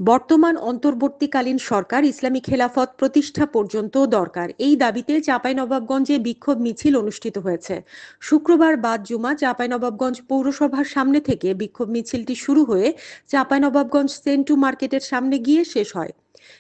বর্তমান অন্তর্বর্তীকালীন সরকার ইসলামী খেলাফত প্রতিষ্ঠা পর্যন্ত দরকার, এই দাবিতে চাঁপাইনবাবগঞ্জে বিক্ষোভ মিছিল অনুষ্ঠিত হয়েছে। শুক্রবার বাদ জুমা চাঁপাইনবাবগঞ্জ পৌরসভার সামনে থেকে বিক্ষোভ মিছিলটি শুরু হয়ে চাঁপাইনবাবগঞ্জ সেন্টু মার্কেটের সামনে গিয়ে শেষ হয়।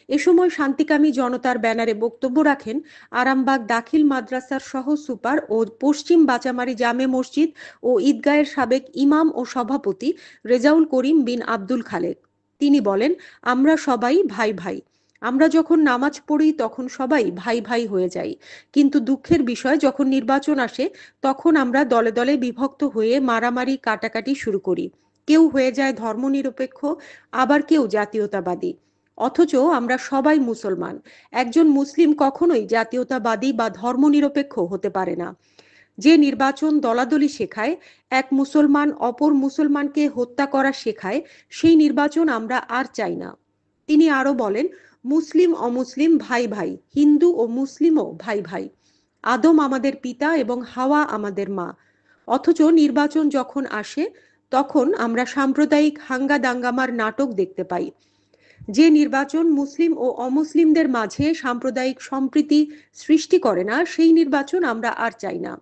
এ সময় শান্তিকামী জনতার ব্যানারে বক্তব্য রাখেন আরামবাগ দাখিল মাদ্রাসার সহ সুপার ও পশ্চিম বাচামারি জামে মসজিদ ও ঈদগাহের সাবেক ইমাম ও সভাপতি রেজাউল করিম বিন আব্দুল খালেক। তিনি বলেন, আমরা সবাই ভাই ভাই। আমরা যখন নামাজ পড়ি তখন সবাই ভাই ভাই হয়ে যাই, কিন্তু দুঃখের বিষয় যখন নির্বাচন আসে তখন আমরা দলে দলে বিভক্ত হয়ে মারামারি কাটাকাটি শুরু করি। কেউ হয়ে যায় ধর্মনিরপেক্ষ, আবার কেউ জাতীয়তাবাদী। অথচ আমরা সবাই মুসলমান। একজন মুসলিম কখনোই জাতীয়তাবাদী বা ধর্মনিরপেক্ষ হতে পারে না। যে নির্বাচন দলাদলি শেখায়, এক মুসলমান অপর মুসলমানকে হত্যা করা শেখায়, সেই নির্বাচন আমরা আর চাই না। তিনি আরো বলেন, মুসলিম অমুসলিম ভাই ভাই, হিন্দু ও মুসলিমও ভাই ভাই। আদম আমাদের পিতা এবং হাওয়া আমাদের মা। অথচ নির্বাচন যখন আসে তখন আমরা সাম্প্রদায়িক হাঙ্গা দাঙ্গামার নাটক দেখতে পাই। যে নির্বাচন মুসলিম ও অমুসলিমদের মাঝে সাম্প্রদায়িক সম্প্রীতি সৃষ্টি করে না, সেই নির্বাচন আমরা আর চাই না।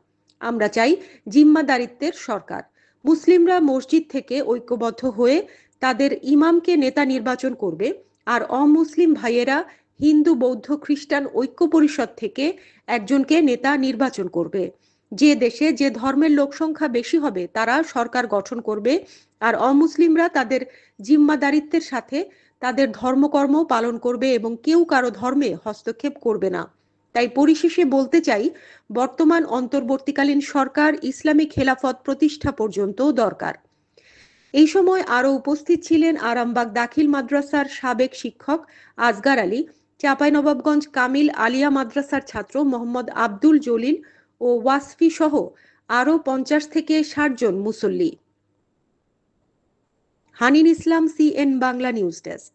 আমরা চাই জিম্মাদারিত্বের সরকার। মুসলিমরা মসজিদ থেকে ঐক্যবদ্ধ হয়ে তাদের ইমামকে নেতা নির্বাচন করবে, আর অমুসলিম ভাইয়েরা হিন্দু বৌদ্ধ খ্রিস্টান ঐক্য পরিষদ থেকে একজনকে নেতা নির্বাচন করবে। যে দেশে যে ধর্মের লোক সংখ্যা বেশি হবে তারা সরকার গঠন করবে, আর অমুসলিমরা তাদের জিম্মাদারিত্বের সাথে তাদের ধর্মকর্ম পালন করবে এবং কেউ কারো ধর্মে হস্তক্ষেপ করবে না। তাই পরিশেষে বলতে চাই, বর্তমান অন্তর্বর্তীকালীন সরকার ইসলামী খেলাফত প্রতিষ্ঠা পর্যন্ত দরকার। এই সময় আরো উপস্থিত ছিলেন আরামবাগ দাখিল মাদ্রাসার সাবেক শিক্ষক আজগার আলী, চাঁপাইনবাবগঞ্জ কামিল আলিয়া মাদ্রাসার ছাত্র মোহাম্মদ আব্দুল জলিল ও ওয়াসফি সহ আরো 50 থেকে 60 জন মুসল্লি। হানিন ইসলাম, CN বাংলা নিউজ ডেস্ক।